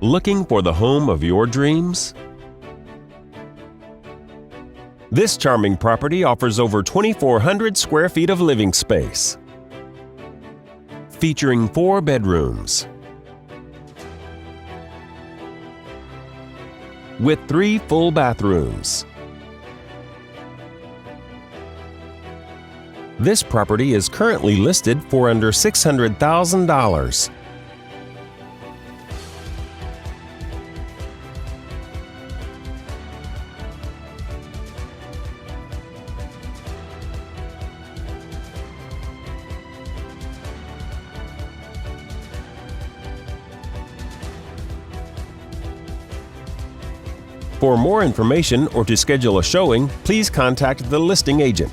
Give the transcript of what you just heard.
Looking for the home of your dreams? This charming property offers over 2,400 square feet of living space, featuring 4 bedrooms with 3 full bathrooms. This property is currently listed for under $600,000. For more information or to schedule a showing, please contact the listing agent.